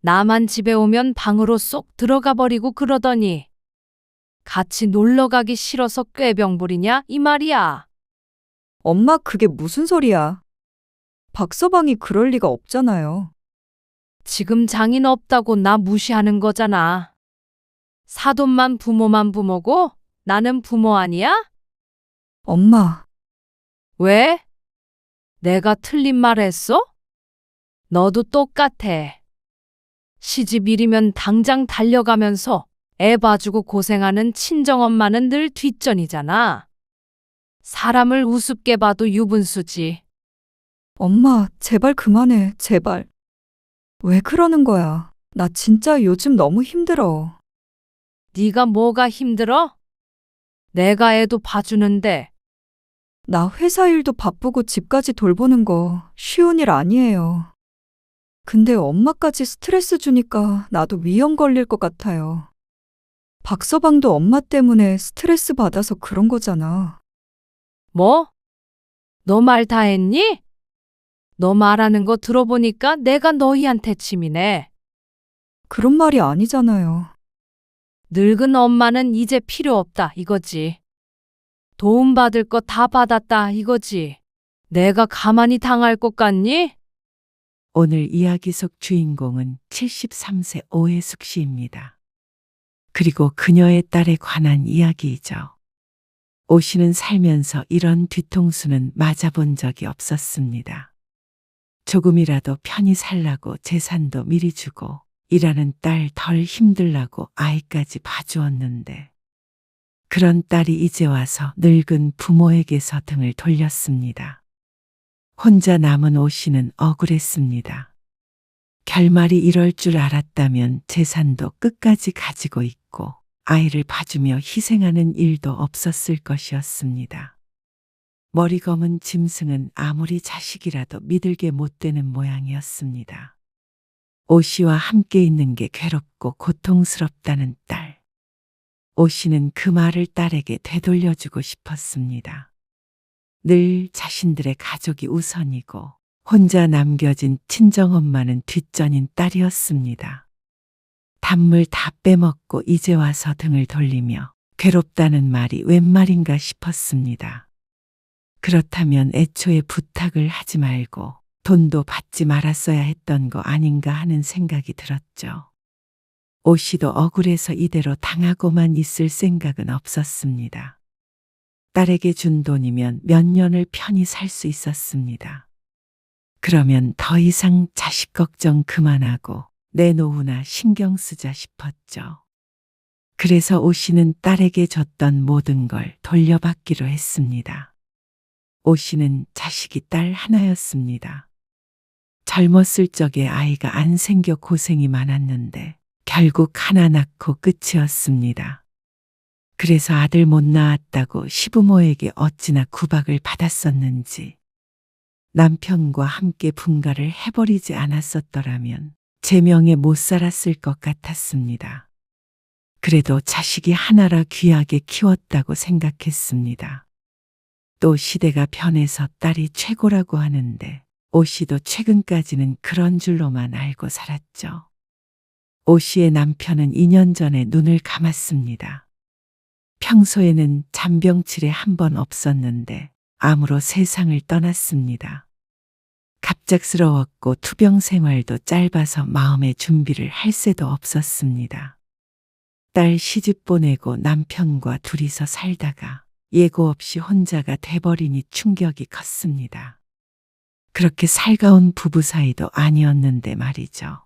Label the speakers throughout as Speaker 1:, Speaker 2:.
Speaker 1: 나만 집에 오면 방으로 쏙 들어가 버리고 그러더니 같이 놀러 가기 싫어서 꾀병 부리냐 이 말이야.
Speaker 2: 엄마, 그게 무슨 소리야? 박서방이 그럴 리가 없잖아요.
Speaker 1: 지금 장인 없다고 나 무시하는 거잖아. 사돈만 부모만 부모고 나는 부모 아니야?
Speaker 2: 엄마,
Speaker 1: 왜? 내가 틀린 말 했어? 너도 똑같아. 시집 일이면 당장 달려가면서 애 봐주고 고생하는 친정엄마는 늘 뒷전이잖아. 사람을 우습게 봐도 유분수지.
Speaker 2: 엄마, 제발 그만해, 제발. 왜 그러는 거야? 나 진짜 요즘 너무 힘들어.
Speaker 1: 네가 뭐가 힘들어? 내가 애도 봐주는데.
Speaker 2: 나 회사 일도 바쁘고 집까지 돌보는 거 쉬운 일 아니에요. 근데 엄마까지 스트레스 주니까 나도 위험 걸릴 것 같아요. 박서방도 엄마 때문에 스트레스 받아서 그런 거잖아.
Speaker 1: 뭐? 너 말 다 했니? 너 말하는 거 들어보니까 내가 너희한테 침이네.
Speaker 2: 그런 말이 아니잖아요.
Speaker 1: 늙은 엄마는 이제 필요 없다 이거지. 도움받을 거 다 받았다 이거지. 내가 가만히 당할 것 같니?
Speaker 3: 오늘 이야기 속 주인공은 73세 오해숙 씨입니다. 그리고 그녀의 딸에 관한 이야기이죠. 오 씨는 살면서 이런 뒤통수는 맞아본 적이 없었습니다. 조금이라도 편히 살라고 재산도 미리 주고 일하는 딸 덜 힘들라고 아이까지 봐주었는데 그런 딸이 이제 와서 늙은 부모에게서 등을 돌렸습니다. 혼자 남은 오 씨는 억울했습니다. 결말이 이럴 줄 알았다면 재산도 끝까지 가지고 있고 아이를 봐주며 희생하는 일도 없었을 것이었습니다. 머리 검은 짐승은 아무리 자식이라도 믿을게 못 되는 모양이었습니다. 오 씨와 함께 있는 게 괴롭고 고통스럽다는 딸. 오 씨는 그 말을 딸에게 되돌려주고 싶었습니다. 늘 자신들의 가족이 우선이고 혼자 남겨진 친정엄마는 뒷전인 딸이었습니다. 단물 다 빼먹고 이제 와서 등을 돌리며 괴롭다는 말이 웬 말인가 싶었습니다. 그렇다면 애초에 부탁을 하지 말고 돈도 받지 말았어야 했던 거 아닌가 하는 생각이 들었죠. 오 씨도 억울해서 이대로 당하고만 있을 생각은 없었습니다. 딸에게 준 돈이면 몇 년을 편히 살 수 있었습니다. 그러면 더 이상 자식 걱정 그만하고 내 노후나 신경 쓰자 싶었죠. 그래서 오 씨는 딸에게 줬던 모든 걸 돌려받기로 했습니다. 오 씨는 자식이 딸 하나였습니다. 젊었을 적에 아이가 안 생겨 고생이 많았는데 결국 하나 낳고 끝이었습니다. 그래서 아들 못 낳았다고 시부모에게 어찌나 구박을 받았었는지 남편과 함께 분가를 해버리지 않았었더라면 제 명에 못 살았을 것 같았습니다. 그래도 자식이 하나라 귀하게 키웠다고 생각했습니다. 또 시대가 변해서 딸이 최고라고 하는데 오 씨도 최근까지는 그런 줄로만 알고 살았죠. 오 씨의 남편은 2년 전에 눈을 감았습니다. 평소에는 잔병치레 한 번 없었는데 암으로 세상을 떠났습니다. 갑작스러웠고 투병 생활도 짧아서 마음의 준비를 할 새도 없었습니다. 딸 시집 보내고 남편과 둘이서 살다가 예고 없이 혼자가 돼버리니 충격이 컸습니다. 그렇게 살가운 부부 사이도 아니었는데 말이죠.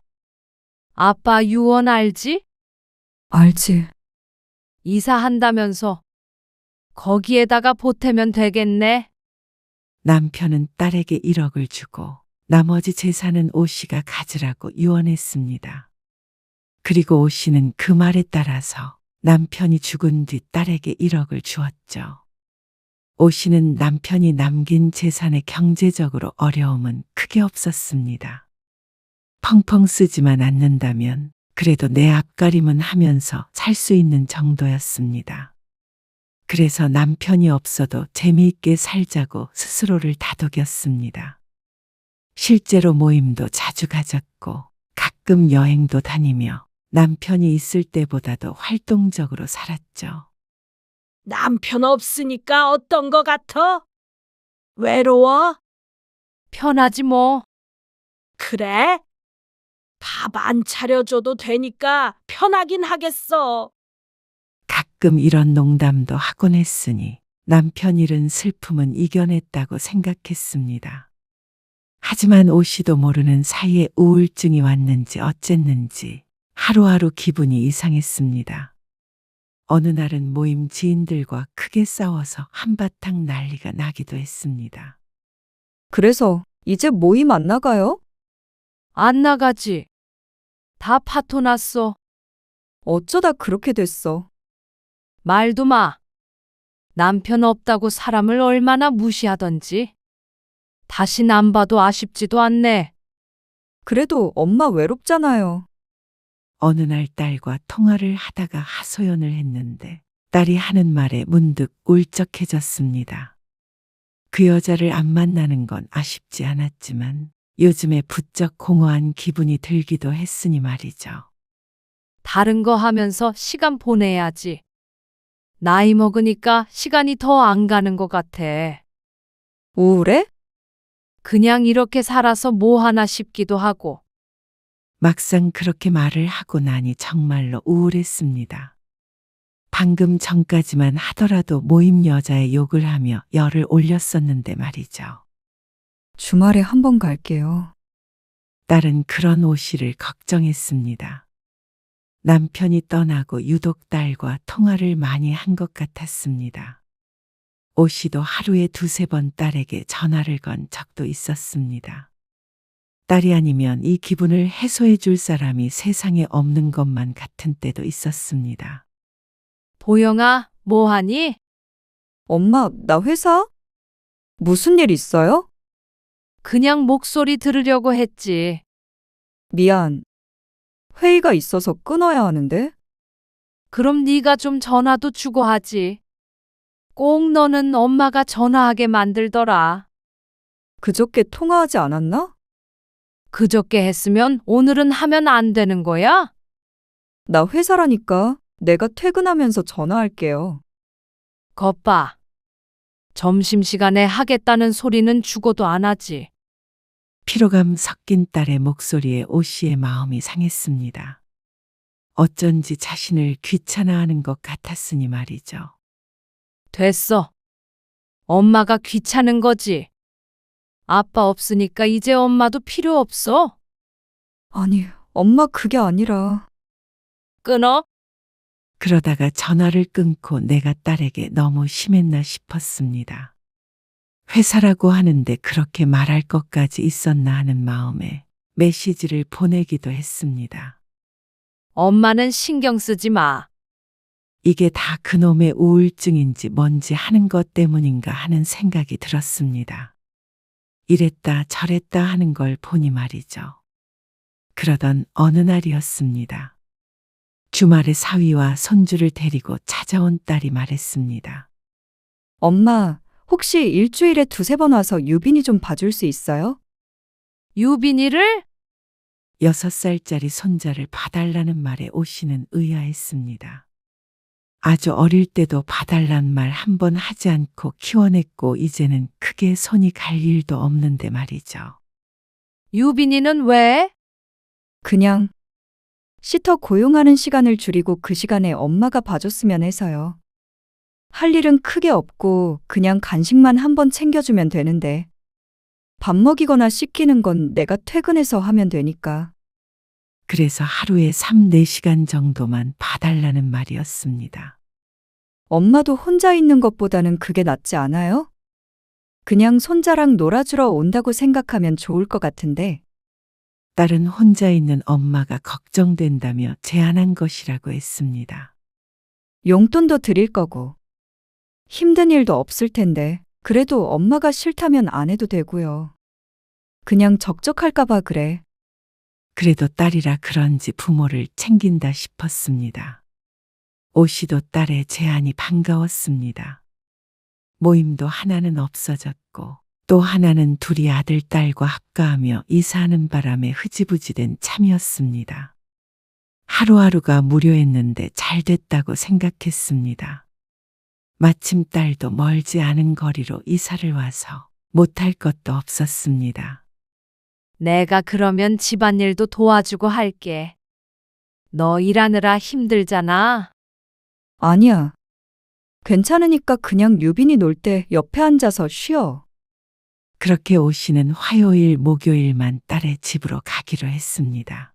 Speaker 1: 아빠 유언 알지?
Speaker 2: 알지?
Speaker 1: 이사한다면서 거기에다가 보태면 되겠네.
Speaker 3: 남편은 딸에게 1억을 주고 나머지 재산은 오 씨가 가지라고 유언했습니다. 그리고 오 씨는 그 말에 따라서 남편이 죽은 뒤 딸에게 1억을 주었죠. 오 씨는 남편이 남긴 재산의 경제적으로 어려움은 크게 없었습니다. 펑펑 쓰지만 않는다면 그래도 내 앞가림은 하면서 살 수 있는 정도였습니다. 그래서 남편이 없어도 재미있게 살자고 스스로를 다독였습니다. 실제로 모임도 자주 가졌고 가끔 여행도 다니며 남편이 있을 때보다도 활동적으로 살았죠.
Speaker 4: 남편 없으니까 어떤 거 같아? 외로워?
Speaker 1: 편하지 뭐.
Speaker 4: 그래? 밥 안 차려줘도 되니까 편하긴 하겠어.
Speaker 3: 가끔 이런 농담도 하곤 했으니 남편 잃은 슬픔은 이겨냈다고 생각했습니다. 하지만 오씨도 모르는 사이에 우울증이 왔는지 어쨌는지 하루하루 기분이 이상했습니다. 어느 날은 모임 지인들과 크게 싸워서 한바탕 난리가 나기도 했습니다.
Speaker 2: 그래서 이제 모임 안 나가요?
Speaker 1: 안 나가지. 다 파토 났어.
Speaker 2: 어쩌다 그렇게 됐어.
Speaker 1: 말도 마. 남편 없다고 사람을 얼마나 무시하던지. 다시 안 봐도 아쉽지도 않네.
Speaker 2: 그래도 엄마 외롭잖아요.
Speaker 3: 어느 날 딸과 통화를 하다가 하소연을 했는데 딸이 하는 말에 문득 울적해졌습니다. 그 여자를 안 만나는 건 아쉽지 않았지만 요즘에 부쩍 공허한 기분이 들기도 했으니 말이죠.
Speaker 1: 다른 거 하면서 시간 보내야지. 나이 먹으니까 시간이 더 안 가는 것 같아.
Speaker 2: 우울해?
Speaker 1: 그냥 이렇게 살아서 뭐 하나 싶기도 하고.
Speaker 3: 막상 그렇게 말을 하고 나니 정말로 우울했습니다. 방금 전까지만 하더라도 모임 여자의 욕을 하며 열을 올렸었는데 말이죠.
Speaker 2: 주말에 한번 갈게요.
Speaker 3: 딸은 그런 오씨를 걱정했습니다. 남편이 떠나고 유독 딸과 통화를 많이 한 것 같았습니다. 오씨도 하루에 두세 번 딸에게 전화를 건 적도 있었습니다. 딸이 아니면 이 기분을 해소해 줄 사람이 세상에 없는 것만 같은 때도 있었습니다.
Speaker 1: 보영아, 뭐 하니?
Speaker 2: 엄마, 나 회사? 무슨 일 있어요?
Speaker 1: 그냥 목소리 들으려고 했지.
Speaker 2: 미안. 회의가 있어서 끊어야 하는데?
Speaker 1: 그럼 네가 좀 전화도 주고 하지. 꼭 너는 엄마가 전화하게 만들더라.
Speaker 2: 그저께 통화하지 않았나?
Speaker 1: 그저께 했으면 오늘은 하면 안 되는 거야?
Speaker 2: 나 회사라니까 내가 퇴근하면서 전화할게요.
Speaker 1: 겉봐. 점심시간에 하겠다는 소리는 죽어도 안 하지.
Speaker 3: 피로감 섞인 딸의 목소리에 오씨의 마음이 상했습니다. 어쩐지 자신을 귀찮아하는 것 같았으니 말이죠.
Speaker 1: 됐어. 엄마가 귀찮은 거지. 아빠 없으니까 이제 엄마도 필요 없어.
Speaker 2: 아니, 엄마 그게 아니라.
Speaker 1: 끊어?
Speaker 3: 그러다가 전화를 끊고 내가 딸에게 너무 심했나 싶었습니다. 회사라고 하는데 그렇게 말할 것까지 있었나 하는 마음에 메시지를 보내기도 했습니다.
Speaker 1: 엄마는 신경 쓰지 마.
Speaker 3: 이게 다 그놈의 우울증인지 뭔지 하는 것 때문인가 하는 생각이 들었습니다. 이랬다 저랬다 하는 걸 보니 말이죠. 그러던 어느 날이었습니다. 주말에 사위와 손주를 데리고 찾아온 딸이 말했습니다.
Speaker 2: 엄마, 혹시 일주일에 두세 번 와서 유빈이 좀 봐줄 수 있어요?
Speaker 1: 유빈이를?
Speaker 3: 6살짜리 손자를 봐달라는 말에 오씨는 의아했습니다. 아주 어릴 때도 봐달란 말 한 번 하지 않고 키워냈고 이제는 크게 손이 갈 일도 없는데 말이죠.
Speaker 1: 유빈이는 왜?
Speaker 2: 그냥 시터 고용하는 시간을 줄이고 그 시간에 엄마가 봐줬으면 해서요. 할 일은 크게 없고 그냥 간식만 한 번 챙겨주면 되는데 밥 먹이거나 씻기는 건 내가 퇴근해서 하면 되니까.
Speaker 3: 그래서 하루에 3, 4시간 정도만 봐달라는 말이었습니다.
Speaker 2: 엄마도 혼자 있는 것보다는 그게 낫지 않아요? 그냥 손자랑 놀아주러 온다고 생각하면 좋을 것 같은데.
Speaker 3: 딸은 혼자 있는 엄마가 걱정된다며 제안한 것이라고 했습니다.
Speaker 2: 용돈도 드릴 거고. 힘든 일도 없을 텐데. 그래도 엄마가 싫다면 안 해도 되고요. 그냥 적적할까봐 그래.
Speaker 3: 그래도 딸이라 그런지 부모를 챙긴다 싶었습니다. 오씨도 딸의 제안이 반가웠습니다. 모임도 하나는 없어졌고 또 하나는 둘이 아들, 딸과 합가하며 이사하는 바람에 흐지부지 된 참이었습니다. 하루하루가 무료했는데 잘 됐다고 생각했습니다. 마침 딸도 멀지 않은 거리로 이사를 와서 못할 것도 없었습니다.
Speaker 1: 내가 그러면 집안일도 도와주고 할게. 너 일하느라 힘들잖아.
Speaker 2: 아니야. 괜찮으니까 그냥 유빈이 놀 때 옆에 앉아서 쉬어.
Speaker 3: 그렇게 오 씨는 화요일, 목요일만 딸의 집으로 가기로 했습니다.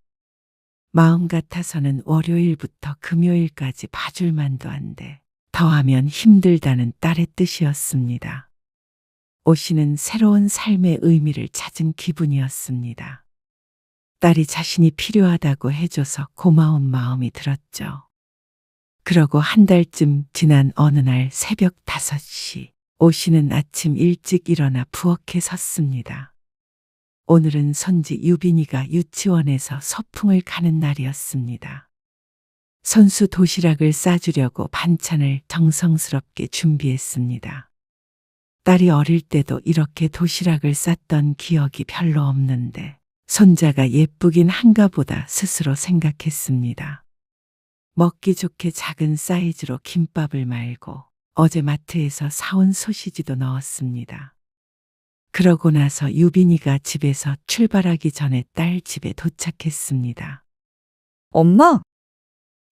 Speaker 3: 마음 같아서는 월요일부터 금요일까지 봐줄 만도 한데 더하면 힘들다는 딸의 뜻이었습니다. 오 씨는 새로운 삶의 의미를 찾은 기분이었습니다. 딸이 자신이 필요하다고 해줘서 고마운 마음이 들었죠. 그러고 한 달쯤 지난 어느 날 새벽 5시, 오 씨는 아침 일찍 일어나 부엌에 섰습니다. 오늘은 손지 유빈이가 유치원에서 소풍을 가는 날이었습니다. 손수 도시락을 싸주려고 반찬을 정성스럽게 준비했습니다. 딸이 어릴 때도 이렇게 도시락을 쌌던 기억이 별로 없는데 손자가 예쁘긴 한가 보다 스스로 생각했습니다. 먹기 좋게 작은 사이즈로 김밥을 말고 어제 마트에서 사온 소시지도 넣었습니다. 그러고 나서 유빈이가 집에서 출발하기 전에 딸 집에 도착했습니다.
Speaker 2: 엄마,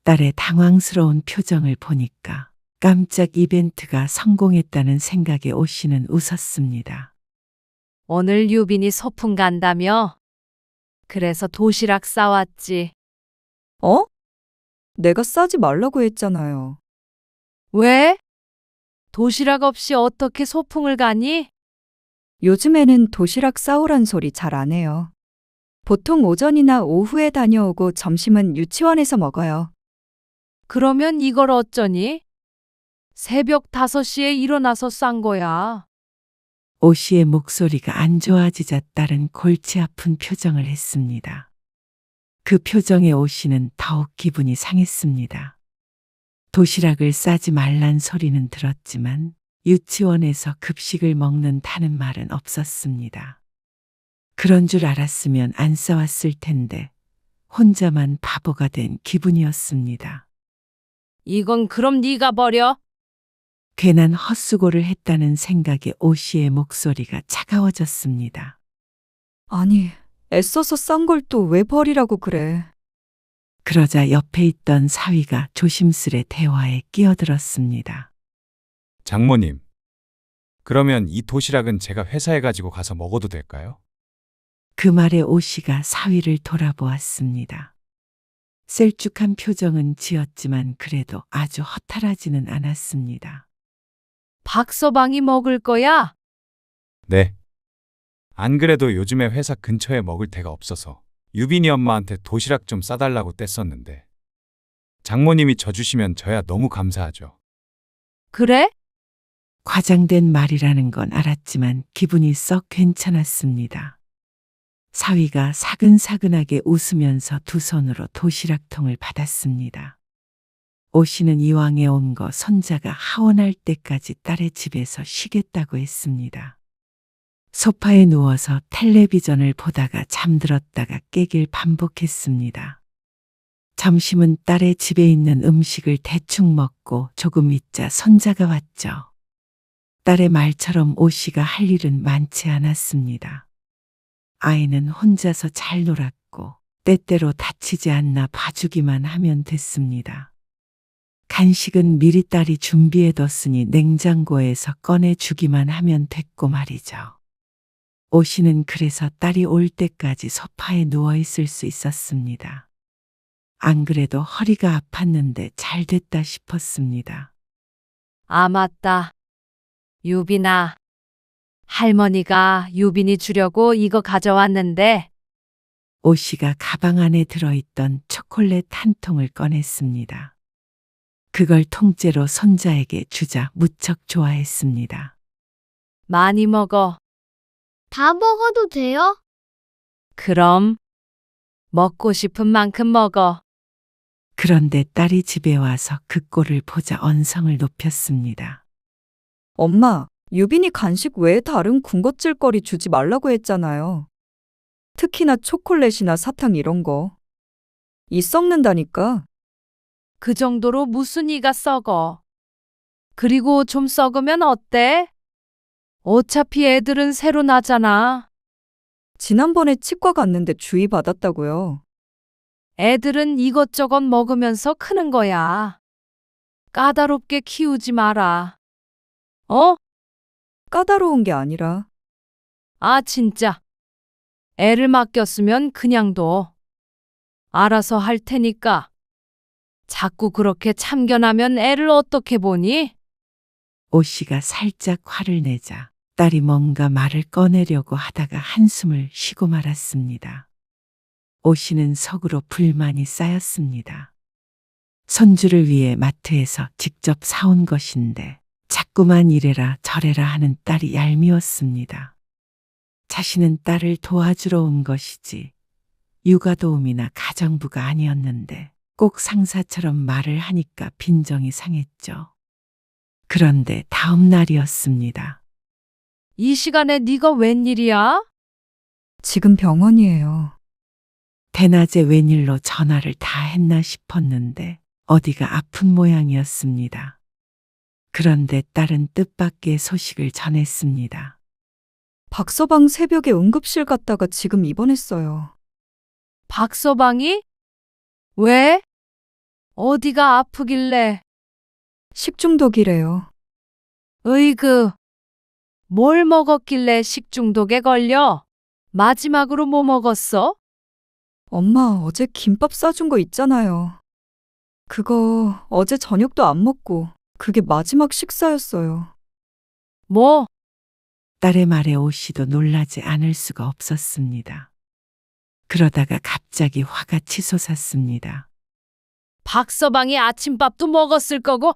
Speaker 3: 딸의 당황스러운 표정을 보니까 깜짝 이벤트가 성공했다는 생각에 오 씨는 웃었습니다.
Speaker 1: 오늘 유빈이 소풍 간다며? 그래서 도시락 싸왔지.
Speaker 2: 어? 내가 싸지 말라고 했잖아요.
Speaker 1: 왜? 도시락 없이 어떻게 소풍을 가니?
Speaker 2: 요즘에는 도시락 싸오란 소리 잘 안 해요. 보통 오전이나 오후에 다녀오고 점심은 유치원에서 먹어요.
Speaker 1: 그러면 이걸 어쩌니? 새벽 5시에 일어나서 싼 거야.
Speaker 3: 오 씨의 목소리가 안 좋아지자 딸은 골치 아픈 표정을 했습니다. 그 표정에 오 씨는 더욱 기분이 상했습니다. 도시락을 싸지 말란 소리는 들었지만 유치원에서 급식을 먹는다는 말은 없었습니다. 그런 줄 알았으면 안 싸왔을 텐데 혼자만 바보가 된 기분이었습니다.
Speaker 1: 이건 그럼 네가 버려.
Speaker 3: 괜한 헛수고를 했다는 생각에 오 씨의 목소리가 차가워졌습니다.
Speaker 2: 아니, 애써서 싼 걸 또 왜 버리라고 그래.
Speaker 3: 그러자 옆에 있던 사위가 조심스레 대화에 끼어들었습니다.
Speaker 5: 장모님, 그러면 이 도시락은 제가 회사에 가지고 가서 먹어도 될까요?
Speaker 3: 그 말에 오 씨가 사위를 돌아보았습니다. 셀쭉한 표정은 지었지만 그래도 아주 허탈하지는 않았습니다.
Speaker 1: 박서방이 먹을 거야?
Speaker 5: 네. 안 그래도 요즘에 회사 근처에 먹을 데가 없어서 유빈이 엄마한테 도시락 좀 싸달라고 뗐었는데 장모님이 져주시면 저야 너무 감사하죠.
Speaker 1: 그래?
Speaker 3: 과장된 말이라는 건 알았지만 기분이 썩 괜찮았습니다. 사위가 사근사근하게 웃으면서 두 손으로 도시락통을 받았습니다. 오 씨는 이왕에 온 거 손자가 하원할 때까지 딸의 집에서 쉬겠다고 했습니다. 소파에 누워서 텔레비전을 보다가 잠들었다가 깨길 반복했습니다. 점심은 딸의 집에 있는 음식을 대충 먹고 조금 있자 손자가 왔죠. 딸의 말처럼 오 씨가 할 일은 많지 않았습니다. 아이는 혼자서 잘 놀았고 때때로 다치지 않나 봐주기만 하면 됐습니다. 간식은 미리 딸이 준비해뒀으니 냉장고에서 꺼내주기만 하면 됐고 말이죠. 오 씨는 그래서 딸이 올 때까지 소파에 누워있을 수 있었습니다. 안 그래도 허리가 아팠는데 잘 됐다 싶었습니다.
Speaker 1: 아, 맞다. 유빈아. 할머니가 유빈이 주려고 이거 가져왔는데
Speaker 3: 오 씨가 가방 안에 들어있던 초콜릿 한 통을 꺼냈습니다. 그걸 통째로 손자에게 주자 무척 좋아했습니다.
Speaker 1: 많이 먹어.
Speaker 6: 다 먹어도 돼요?
Speaker 1: 그럼 먹고 싶은 만큼 먹어.
Speaker 3: 그런데 딸이 집에 와서 그 꼴을 보자 언성을 높였습니다.
Speaker 2: 엄마, 유빈이 간식 외에 다른 군것질거리 주지 말라고 했잖아요. 특히나 초콜릿이나 사탕 이런 거. 이 썩는다니까.
Speaker 1: 그 정도로 무슨 이가 썩어. 그리고 좀 썩으면 어때? 어차피 애들은 새로 나잖아.
Speaker 2: 지난번에 치과 갔는데 주의 받았다고요.
Speaker 1: 애들은 이것저것 먹으면서 크는 거야. 까다롭게 키우지 마라. 어?
Speaker 2: 까다로운 게 아니라
Speaker 1: 아, 진짜. 애를 맡겼으면 그냥 둬. 알아서 할 테니까. 자꾸 그렇게 참견하면 애를 어떻게 보니?
Speaker 3: 오 씨가 살짝 화를 내자 딸이 뭔가 말을 꺼내려고 하다가 한숨을 쉬고 말았습니다. 오 씨는 속으로 불만이 쌓였습니다. 손주를 위해 마트에서 직접 사온 것인데 자꾸만 이래라 저래라 하는 딸이 얄미웠습니다. 자신은 딸을 도와주러 온 것이지 육아도우미나 가정부가 아니었는데 꼭 상사처럼 말을 하니까 빈정이 상했죠. 그런데 다음 날이었습니다.
Speaker 1: 이 시간에 네가 웬일이야?
Speaker 2: 지금 병원이에요.
Speaker 3: 대낮에 웬일로 전화를 다 했나 싶었는데 어디가 아픈 모양이었습니다. 그런데 딸은 뜻밖의 소식을 전했습니다.
Speaker 2: 박서방 새벽에 응급실 갔다가 지금 입원했어요.
Speaker 1: 박서방이? 왜? 어디가 아프길래?
Speaker 2: 식중독이래요.
Speaker 1: 으이그. 뭘 먹었길래 식중독에 걸려? 마지막으로 뭐 먹었어?
Speaker 2: 엄마 어제 김밥 싸준 거 있잖아요. 그거 어제 저녁도 안 먹고 그게 마지막 식사였어요.
Speaker 1: 뭐?
Speaker 3: 딸의 말에 오 씨도 놀라지 않을 수가 없었습니다. 그러다가 갑자기 화가 치솟았습니다.
Speaker 1: 박서방이 아침밥도 먹었을 거고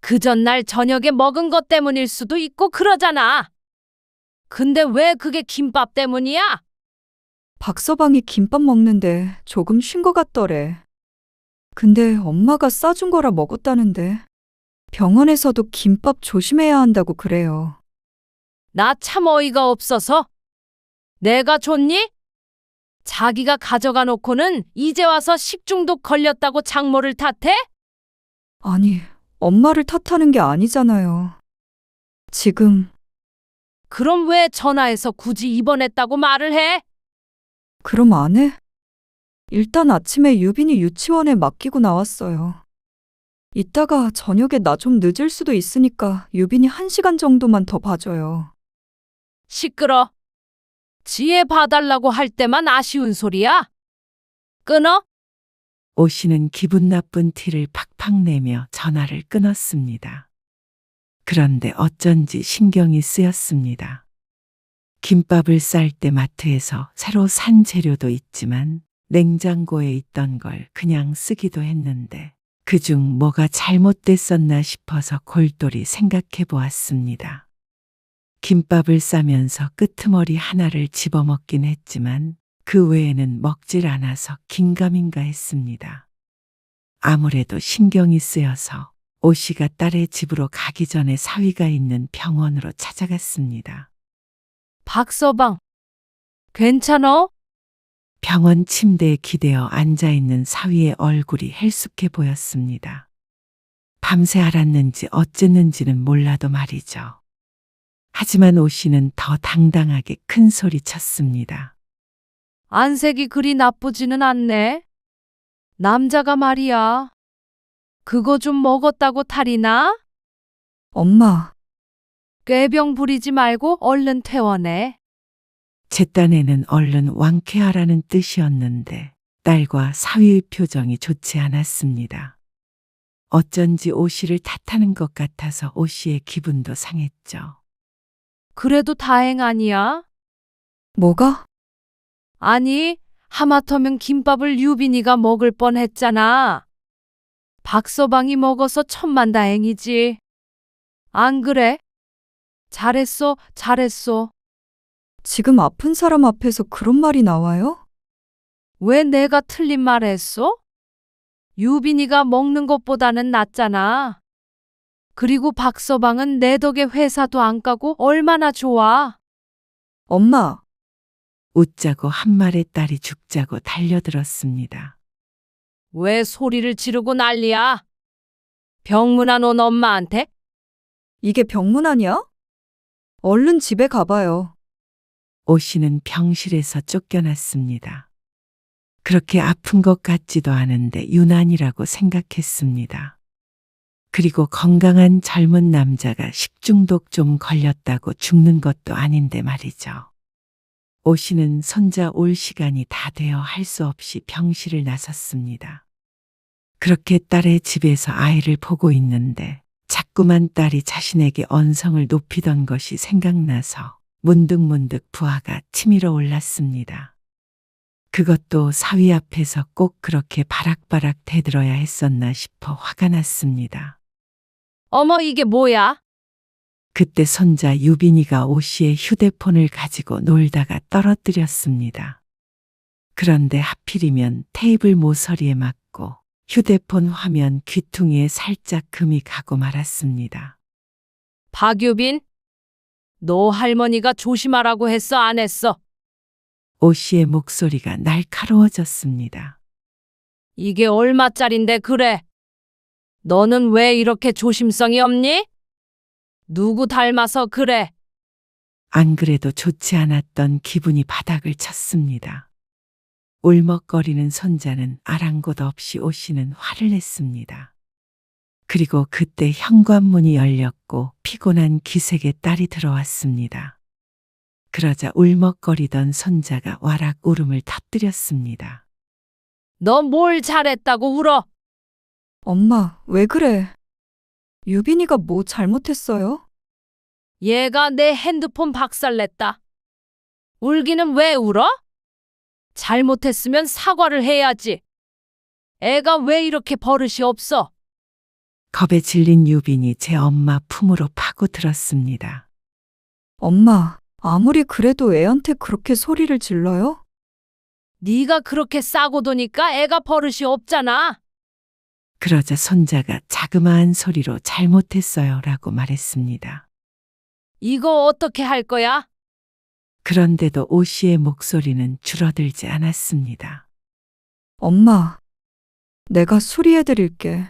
Speaker 1: 그 전날 저녁에 먹은 것 때문일 수도 있고 그러잖아. 근데 왜 그게 김밥 때문이야?
Speaker 2: 박서방이 김밥 먹는데 조금 쉰 것 같더래. 근데 엄마가 싸준 거라 먹었다는데 병원에서도 김밥 조심해야 한다고 그래요.
Speaker 1: 나 참 어이가 없어서. 내가 줬니? 자기가 가져가 놓고는 이제 와서 식중독 걸렸다고 장모를 탓해?
Speaker 2: 아니, 엄마를 탓하는 게 아니잖아요. 지금
Speaker 1: 그럼 왜 전화해서 굳이 입원했다고 말을 해?
Speaker 2: 그럼 안 해? 일단 아침에 유빈이 유치원에 맡기고 나왔어요. 이따가 저녁에 나 좀 늦을 수도 있으니까 유빈이 1시간 정도만 더 봐줘요.
Speaker 1: 시끄러. 지혜 봐달라고 할 때만 아쉬운 소리야? 끊어?
Speaker 3: 오 씨는 기분 나쁜 티를 팍팍 내며 전화를 끊었습니다. 그런데 어쩐지 신경이 쓰였습니다. 김밥을 쌀 때 마트에서 새로 산 재료도 있지만 냉장고에 있던 걸 그냥 쓰기도 했는데 그중 뭐가 잘못됐었나 싶어서 골똘히 생각해 보았습니다. 김밥을 싸면서 끄트머리 하나를 집어먹긴 했지만 그 외에는 먹질 않아서 긴가민가 했습니다. 아무래도 신경이 쓰여서 오 씨가 딸의 집으로 가기 전에 사위가 있는 병원으로 찾아갔습니다.
Speaker 1: 박서방. 괜찮어?
Speaker 3: 병원 침대에 기대어 앉아있는 사위의 얼굴이 헬쑥해 보였습니다. 밤새 앓았는지 어쨌는지는 몰라도 말이죠. 하지만 오 씨는 더 당당하게 큰 소리 쳤습니다.
Speaker 1: 안색이 그리 나쁘지는 않네. 남자가 말이야. 그거 좀 먹었다고 탈이 나?
Speaker 2: 엄마,
Speaker 1: 꾀병 부리지 말고 얼른 퇴원해.
Speaker 3: 제 딴에는 얼른 완쾌하라는 뜻이었는데 딸과 사위의 표정이 좋지 않았습니다. 어쩐지 오 씨를 탓하는 것 같아서 오 씨의 기분도 상했죠.
Speaker 1: 그래도 다행 아니야?
Speaker 2: 뭐가?
Speaker 1: 아니, 하마터면 김밥을 유빈이가 먹을 뻔했잖아. 박서방이 먹어서 천만다행이지. 안 그래? 잘했어, 잘했어.
Speaker 2: 지금 아픈 사람 앞에서 그런 말이 나와요?
Speaker 1: 왜 내가 틀린 말 했어? 유빈이가 먹는 것보다는 낫잖아. 그리고 박서방은 내 덕에 회사도 안 가고 얼마나 좋아.
Speaker 2: 엄마,
Speaker 3: 웃자고 한 말의 딸이 죽자고 달려들었습니다.
Speaker 1: 왜 소리를 지르고 난리야? 병문안 온 엄마한테?
Speaker 2: 이게 병문안이야? 얼른 집에 가봐요.
Speaker 3: 오 씨는 병실에서 쫓겨났습니다. 그렇게 아픈 것 같지도 않은데 유난이라고 생각했습니다. 그리고 건강한 젊은 남자가 식중독 좀 걸렸다고 죽는 것도 아닌데 말이죠. 오 씨는 손자 올 시간이 다 되어 할 수 없이 병실을 나섰습니다. 그렇게 딸의 집에서 아이를 보고 있는데 자꾸만 딸이 자신에게 언성을 높이던 것이 생각나서 문득문득 부하가 치밀어 올랐습니다. 그것도 사위 앞에서 꼭 그렇게 바락바락 대들어야 했었나 싶어 화가 났습니다.
Speaker 1: 어머, 이게 뭐야?
Speaker 3: 그때 손자 유빈이가 오 씨의 휴대폰을 가지고 놀다가 떨어뜨렸습니다. 그런데 하필이면 테이블 모서리에 맞고 휴대폰 화면 귀퉁이에 살짝 금이 가고 말았습니다.
Speaker 1: 박유빈, 너 할머니가 조심하라고 했어, 안 했어?
Speaker 3: 오 씨의 목소리가 날카로워졌습니다.
Speaker 1: 이게 얼마짜린데 그래? 너는 왜 이렇게 조심성이 없니? 누구 닮아서 그래?
Speaker 3: 안 그래도 좋지 않았던 기분이 바닥을 쳤습니다. 울먹거리는 손자는 아랑곳 없이 오 씨는 화를 냈습니다. 그리고 그때 현관문이 열렸고 피곤한 기색의 딸이 들어왔습니다. 그러자 울먹거리던 손자가 와락 울음을 터뜨렸습니다.
Speaker 1: 너 뭘 잘했다고 울어?
Speaker 2: 엄마, 왜 그래? 유빈이가 뭐 잘못했어요?
Speaker 1: 얘가 내 핸드폰 박살냈다. 울기는 왜 울어? 잘못했으면 사과를 해야지. 애가 왜 이렇게 버릇이 없어?
Speaker 3: 겁에 질린 유빈이 제 엄마 품으로 파고들었습니다.
Speaker 2: 엄마, 아무리 그래도 애한테 그렇게 소리를 질러요?
Speaker 1: 네가 그렇게 싸고 도니까 애가 버릇이 없잖아.
Speaker 3: 그러자 손자가 자그마한 소리로 잘못했어요 라고 말했습니다.
Speaker 1: 이거 어떻게 할 거야?
Speaker 3: 그런데도 오 씨의 목소리는 줄어들지 않았습니다.
Speaker 2: 엄마, 내가 수리해드릴게.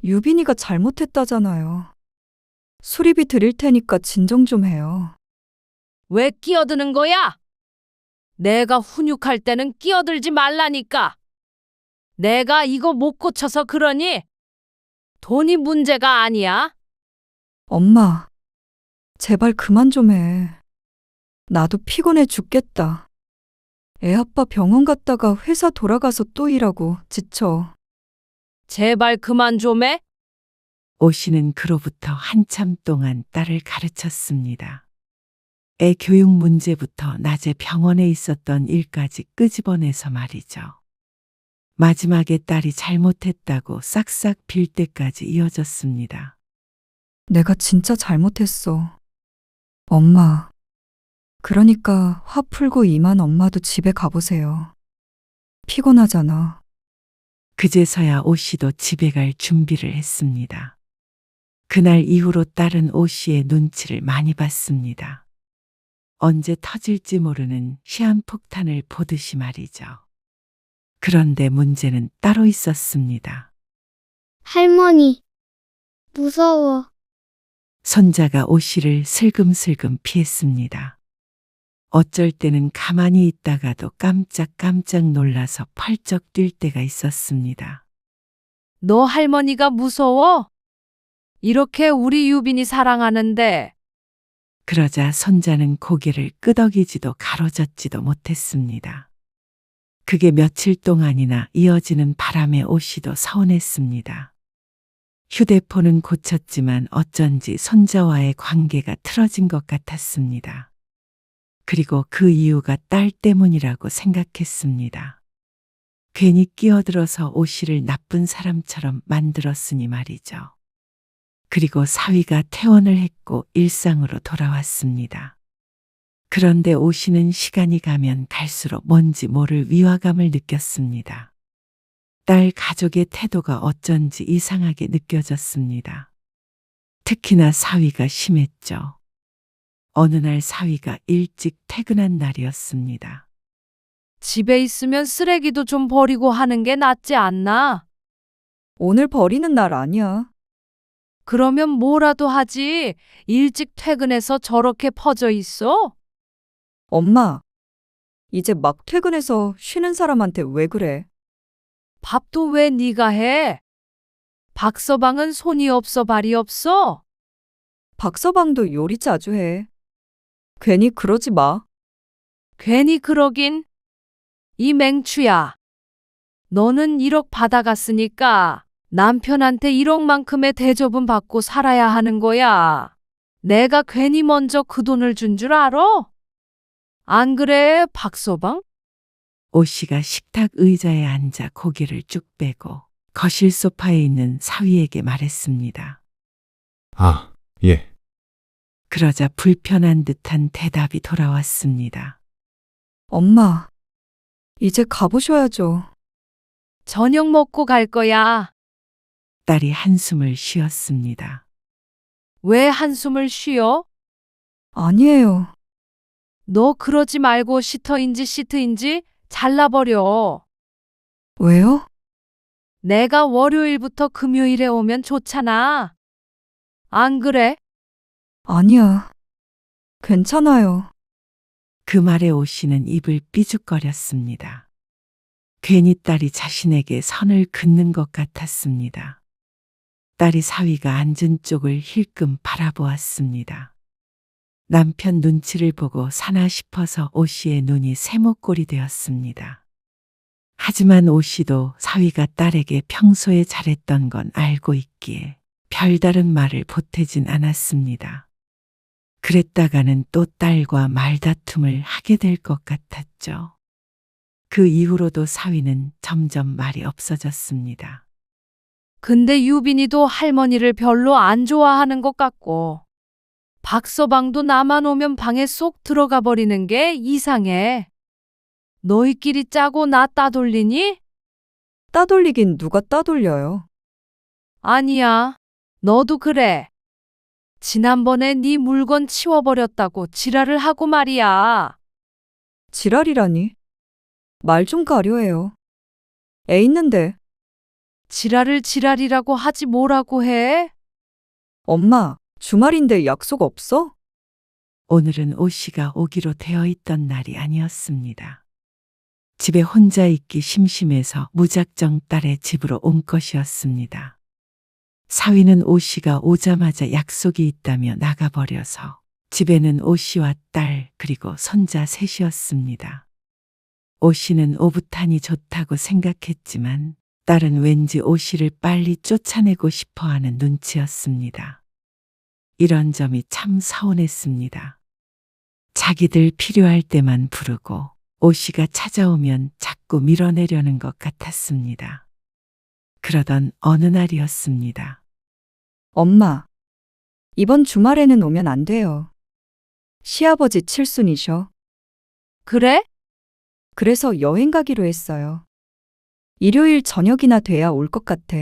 Speaker 2: 유빈이가 잘못했다잖아요. 수리비 드릴 테니까 진정 좀 해요.
Speaker 1: 왜 끼어드는 거야? 내가 훈육할 때는 끼어들지 말라니까. 내가 이거 못 고쳐서 그러니? 돈이 문제가 아니야.
Speaker 2: 엄마, 제발 그만 좀 해. 나도 피곤해 죽겠다. 애 아빠 병원 갔다가 회사 돌아가서 또 일하고 지쳐.
Speaker 1: 제발 그만 좀 해.
Speaker 3: 오 씨는 그로부터 한참 동안 딸을 가르쳤습니다. 애 교육 문제부터 낮에 병원에 있었던 일까지 끄집어내서 말이죠. 마지막에 딸이 잘못했다고 싹싹 빌 때까지 이어졌습니다.
Speaker 2: 내가 진짜 잘못했어. 엄마. 그러니까 화 풀고 이만 엄마도 집에 가보세요. 피곤하잖아.
Speaker 3: 그제서야 오 씨도 집에 갈 준비를 했습니다. 그날 이후로 딸은 오 씨의 눈치를 많이 봤습니다. 언제 터질지 모르는 시한폭탄을 보듯이 말이죠. 그런데 문제는 따로 있었습니다.
Speaker 6: 할머니, 무서워.
Speaker 3: 손자가 오 씨를 슬금슬금 피했습니다. 어쩔 때는 가만히 있다가도 깜짝깜짝 놀라서 펄쩍 뛸 때가 있었습니다.
Speaker 1: 너 할머니가 무서워? 이렇게 우리 유빈이 사랑하는데.
Speaker 3: 그러자 손자는 고개를 끄덕이지도 가로젓지도 못했습니다. 그게 며칠 동안이나 이어지는 바람에 오 씨도 서운했습니다. 휴대폰은 고쳤지만 어쩐지 손자와의 관계가 틀어진 것 같았습니다. 그리고 그 이유가 딸 때문이라고 생각했습니다. 괜히 끼어들어서 오 씨를 나쁜 사람처럼 만들었으니 말이죠. 그리고 사위가 퇴원을 했고 일상으로 돌아왔습니다. 그런데 오 씨는 시간이 가면 갈수록 뭔지 모를 위화감을 느꼈습니다. 딸 가족의 태도가 어쩐지 이상하게 느껴졌습니다. 특히나 사위가 심했죠. 어느 날 사위가 일찍 퇴근한 날이었습니다.
Speaker 1: 집에 있으면 쓰레기도 좀 버리고 하는 게 낫지 않나?
Speaker 2: 오늘 버리는 날 아니야.
Speaker 1: 그러면 뭐라도 하지. 일찍 퇴근해서 저렇게 퍼져 있어?
Speaker 2: 엄마, 이제 막 퇴근해서 쉬는 사람한테 왜 그래?
Speaker 1: 밥도 왜 네가 해? 박서방은 손이 없어 발이 없어?
Speaker 2: 박서방도 요리 자주 해. 괜히 그러지 마.
Speaker 1: 괜히 그러긴. 이 맹추야. 너는 1억 받아갔으니까 남편한테 1억만큼의 대접은 받고 살아야 하는 거야. 내가 괜히 먼저 그 돈을 준 줄 알아? 안 그래, 박서방?
Speaker 3: 오 씨가 식탁 의자에 앉아 고개를 쭉 빼고 거실 소파에 있는 사위에게 말했습니다.
Speaker 5: 아, 예.
Speaker 3: 그러자 불편한 듯한 대답이 돌아왔습니다.
Speaker 2: 엄마, 이제 가보셔야죠.
Speaker 1: 저녁 먹고 갈 거야.
Speaker 3: 딸이 한숨을 쉬었습니다.
Speaker 1: 왜 한숨을 쉬어?
Speaker 2: 아니에요.
Speaker 1: 너 그러지 말고 시터인지 시트인지 잘라버려.
Speaker 2: 왜요?
Speaker 1: 내가 월요일부터 금요일에 오면 좋잖아. 안 그래?
Speaker 2: 아니야. 괜찮아요.
Speaker 3: 그 말에 오 씨는 입을 삐죽거렸습니다. 괜히 딸이 자신에게 선을 긋는 것 같았습니다. 딸이 사위가 앉은 쪽을 힐끔 바라보았습니다. 남편 눈치를 보고 사나 싶어서 오 씨의 눈이 세모꼴이 되었습니다. 하지만 오 씨도 사위가 딸에게 평소에 잘했던 건 알고 있기에 별다른 말을 보태진 않았습니다. 그랬다가는 또 딸과 말다툼을 하게 될 것 같았죠. 그 이후로도 사위는 점점 말이 없어졌습니다.
Speaker 1: 근데 유빈이도 할머니를 별로 안 좋아하는 것 같고, 박서방도 나만 오면 방에 쏙 들어가 버리는 게 이상해. 너희끼리 짜고 나 따돌리니?
Speaker 2: 따돌리긴 누가 따돌려요.
Speaker 1: 아니야. 너도 그래. 지난번에 네 물건 치워버렸다고 지랄을 하고 말이야.
Speaker 2: 지랄이라니. 말 좀 가려해요. 애 있는데.
Speaker 1: 지랄을 지랄이라고 하지 뭐라고 해?
Speaker 2: 엄마, 주말인데 약속 없어?
Speaker 3: 오늘은 오 씨가 오기로 되어 있던 날이 아니었습니다. 집에 혼자 있기 심심해서 무작정 딸의 집으로 온 것이었습니다. 사위는 오 씨가 오자마자 약속이 있다며 나가버려서 집에는 오 씨와 딸 그리고 손자 셋이었습니다. 오 씨는 오붓하니 좋다고 생각했지만 딸은 왠지 오 씨를 빨리 쫓아내고 싶어하는 눈치였습니다. 이런 점이 참 서운했습니다. 자기들 필요할 때만 부르고 오 씨가 찾아오면 자꾸 밀어내려는 것 같았습니다. 그러던 어느 날이었습니다.
Speaker 2: 엄마, 이번 주말에는 오면 안 돼요. 시아버지 칠순이셔.
Speaker 1: 그래?
Speaker 2: 그래서 여행 가기로 했어요. 일요일 저녁이나 돼야 올 것 같아.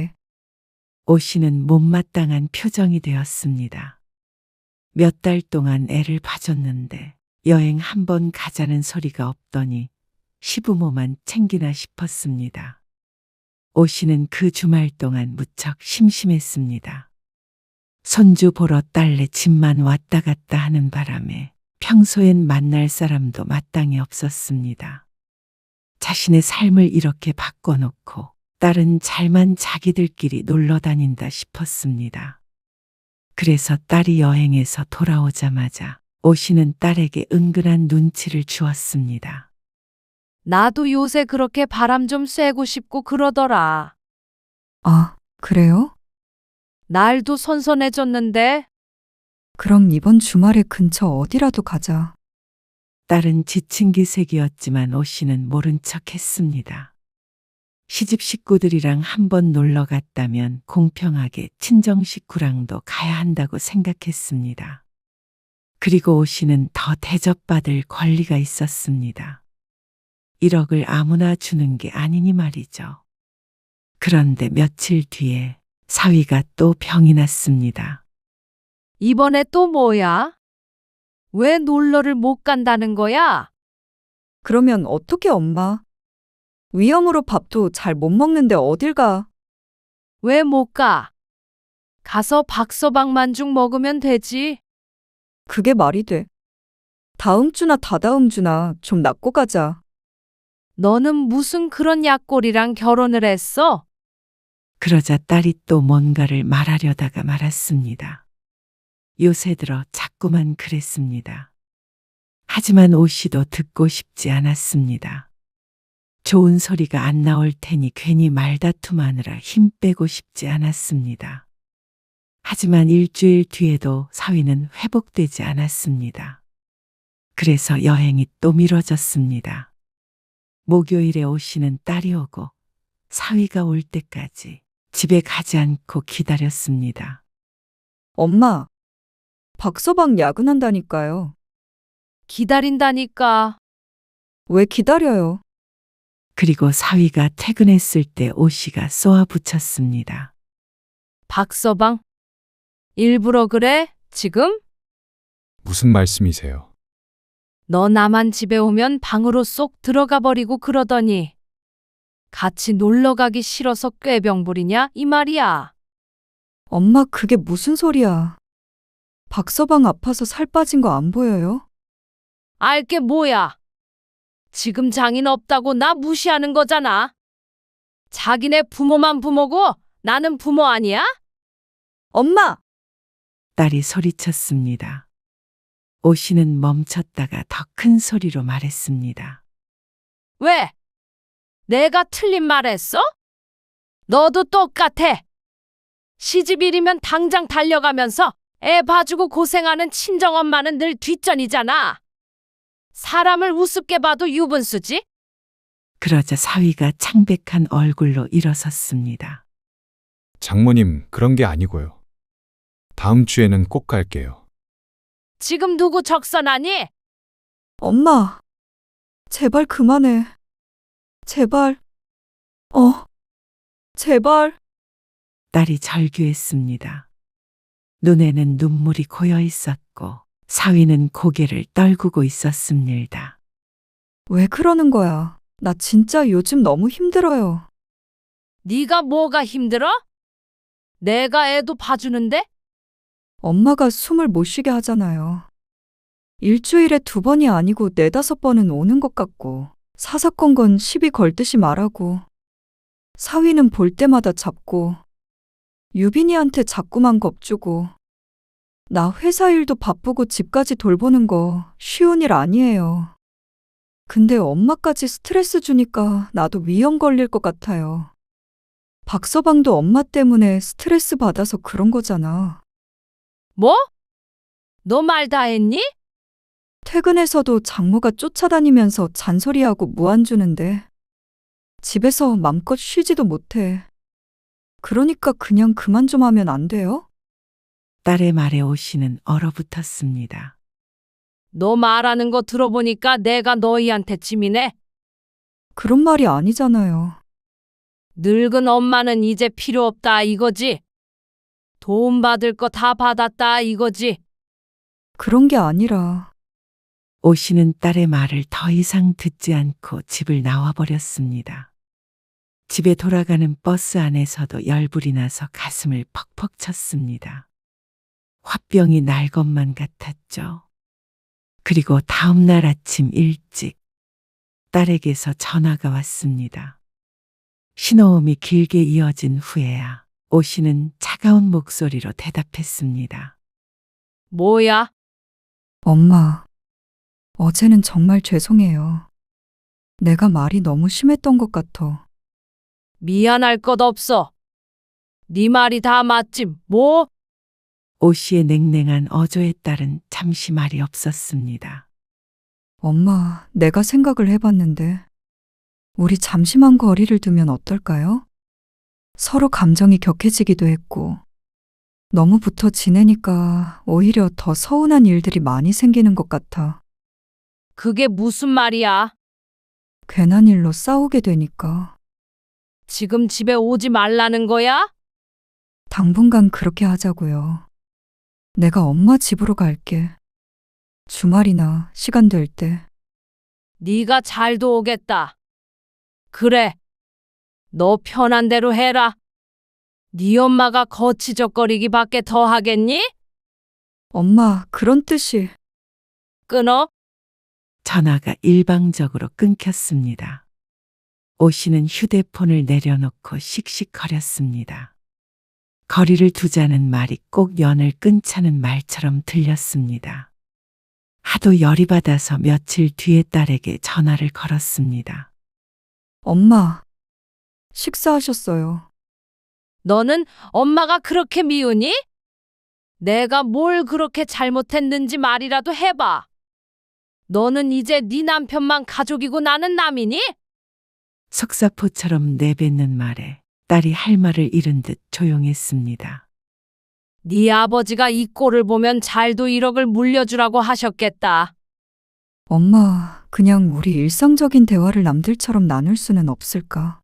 Speaker 3: 오 씨는 못마땅한 표정이 되었습니다. 몇 달 동안 애를 봐줬는데 여행 한번 가자는 소리가 없더니 시부모만 챙기나 싶었습니다. 오 씨는 그 주말 동안 무척 심심했습니다. 손주 보러 딸네 집만 왔다 갔다 하는 바람에 평소엔 만날 사람도 마땅히 없었습니다. 자신의 삶을 이렇게 바꿔놓고 딸은 잘만 자기들끼리 놀러 다닌다 싶었습니다. 그래서 딸이 여행에서 돌아오자마자 오 씨는 딸에게 은근한 눈치를 주었습니다.
Speaker 1: 나도 요새 그렇게 바람 좀 쐬고 싶고 그러더라.
Speaker 2: 아, 그래요?
Speaker 1: 날도 선선해졌는데
Speaker 2: 그럼 이번 주말에 근처 어디라도 가자.
Speaker 3: 딸은 지친 기색이었지만 오 씨는 모른 척 했습니다. 시집 식구들이랑 한번 놀러 갔다면 공평하게 친정 식구랑도 가야 한다고 생각했습니다. 그리고 오 씨는 더 대접받을 권리가 있었습니다. 1억을 아무나 주는 게 아니니 말이죠. 그런데 며칠 뒤에 사위가 또 병이 났습니다.
Speaker 1: 이번에 또 뭐야? 왜 놀러를 못 간다는 거야?
Speaker 2: 그러면 어떻게 엄마? 위염으로 밥도 잘 못 먹는데 어딜 가?
Speaker 1: 왜 못 가? 가서 박서방 만죽 먹으면 되지.
Speaker 2: 그게 말이 돼. 다음 주나 다다음 주나 좀 낫고 가자.
Speaker 1: 너는 무슨 그런 약골이랑 결혼을 했어?
Speaker 3: 그러자 딸이 또 뭔가를 말하려다가 말았습니다. 요새 들어 자꾸만 그랬습니다. 하지만 오씨도 듣고 싶지 않았습니다. 좋은 소리가 안 나올 테니 괜히 말다툼하느라 힘 빼고 싶지 않았습니다. 하지만 일주일 뒤에도 사위는 회복되지 않았습니다. 그래서 여행이 또 미뤄졌습니다. 목요일에 오씨는 딸이 오고 사위가 올 때까지 집에 가지 않고 기다렸습니다.
Speaker 2: 엄마, 박서방 야근한다니까요.
Speaker 1: 기다린다니까.
Speaker 2: 왜 기다려요?
Speaker 3: 그리고 사위가 퇴근했을 때 오씨가 쏘아붙였습니다.
Speaker 1: 박서방? 일부러 그래? 지금?
Speaker 5: 무슨 말씀이세요?
Speaker 1: 너 나만 집에 오면 방으로 쏙 들어가 버리고 그러더니 같이 놀러 가기 싫어서 꾀병 부리냐 이 말이야.
Speaker 2: 엄마, 그게 무슨 소리야. 박서방 아파서 살 빠진 거 안 보여요?
Speaker 1: 알게 뭐야. 지금 장인 없다고 나 무시하는 거잖아. 자기네 부모만 부모고 나는 부모 아니야?
Speaker 2: 엄마!
Speaker 3: 딸이 소리쳤습니다. 오씨는 멈췄다가 더 큰 소리로 말했습니다.
Speaker 1: 왜? 내가 틀린 말 했어? 너도 똑같아. 시집일이면 당장 달려가면서 애 봐주고 고생하는 친정엄마는 늘 뒷전이잖아. 사람을 우습게 봐도 유분수지?
Speaker 3: 그러자 사위가 창백한 얼굴로 일어섰습니다.
Speaker 5: 장모님, 그런 게 아니고요. 다음 주에는 꼭 갈게요.
Speaker 1: 지금 누구 적선하니?
Speaker 2: 엄마! 제발 그만해. 제발. 제발.
Speaker 3: 딸이 절규했습니다. 눈에는 눈물이 고여 있었고 사위는 고개를 떨구고 있었습니다.
Speaker 2: 왜 그러는 거야? 나 진짜 요즘 너무 힘들어요.
Speaker 1: 네가 뭐가 힘들어? 내가 애도 봐주는데?
Speaker 2: 엄마가 숨을 못 쉬게 하잖아요. 일주일에 2번이 아니고 4~5번은 오는 것 같고, 사사건건 시비 걸듯이 말하고, 사위는 볼 때마다 잡고, 유빈이한테 자꾸만 겁주고, 나 회사 일도 바쁘고 집까지 돌보는 거 쉬운 일 아니에요. 근데 엄마까지 스트레스 주니까 나도 위험 걸릴 것 같아요. 박서방도 엄마 때문에 스트레스 받아서 그런 거잖아.
Speaker 1: 뭐? 너 말 다 했니?
Speaker 2: 퇴근해서도 장모가 쫓아다니면서 잔소리하고 무안 주는데 집에서 맘껏 쉬지도 못해. 그러니까 그냥 그만 좀 하면 안 돼요?
Speaker 3: 딸의 말에 오씨는 얼어붙었습니다.
Speaker 1: 너 말하는 거 들어보니까 내가 너희한테 짐이네.
Speaker 2: 그런 말이 아니잖아요.
Speaker 1: 늙은 엄마는 이제 필요 없다 이거지. 도움 받을 거 다 받았다 이거지.
Speaker 2: 그런 게 아니라
Speaker 3: 오씨는 딸의 말을 더 이상 듣지 않고 집을 나와버렸습니다. 집에 돌아가는 버스 안에서도 열불이 나서 가슴을 퍽퍽 쳤습니다. 화병이 날 것만 같았죠. 그리고 다음 날 아침 일찍 딸에게서 전화가 왔습니다. 신호음이 길게 이어진 후에야 오씨는 차가운 목소리로 대답했습니다.
Speaker 1: 뭐야?
Speaker 2: 엄마, 어제는 정말 죄송해요. 내가 말이 너무 심했던 것 같아.
Speaker 1: 미안할 것 없어. 네 말이 다 맞지 뭐?
Speaker 3: 오씨의 냉랭한 어조에 딸은 잠시 말이 없었습니다.
Speaker 2: 엄마, 내가 생각을 해봤는데 우리 잠시만 거리를 두면 어떨까요? 서로 감정이 격해지기도 했고 너무 붙어 지내니까 오히려 더 서운한 일들이 많이 생기는 것 같아.
Speaker 1: 그게 무슨 말이야?
Speaker 2: 괜한 일로 싸우게 되니까
Speaker 1: 지금 집에 오지 말라는 거야?
Speaker 2: 당분간 그렇게 하자고요. 내가 엄마 집으로 갈게. 주말이나 시간 될 때.
Speaker 1: 네가 잘도 오겠다. 그래. 너 편한 대로 해라. 네 엄마가 거치적거리기밖에 더 하겠니?
Speaker 2: 엄마, 그런 뜻이.
Speaker 1: 끊어.
Speaker 3: 전화가 일방적으로 끊겼습니다. 오 씨는 휴대폰을 내려놓고 씩씩거렸습니다. 거리를 두자는 말이 꼭 연을 끊자는 말처럼 들렸습니다. 하도 열이 받아서 며칠 뒤에 딸에게 전화를 걸었습니다.
Speaker 2: 엄마, 식사하셨어요.
Speaker 1: 너는 엄마가 그렇게 미우니? 내가 뭘 그렇게 잘못했는지 말이라도 해봐. 너는 이제 네 남편만 가족이고 나는 남이니?
Speaker 3: 속사포처럼 내뱉는 말에 딸이 할 말을 잃은 듯 조용했습니다.
Speaker 1: 네 아버지가 이 꼴을 보면 잘도 1억을 물려주라고 하셨겠다.
Speaker 2: 엄마, 그냥 우리 일상적인 대화를 남들처럼 나눌 수는 없을까?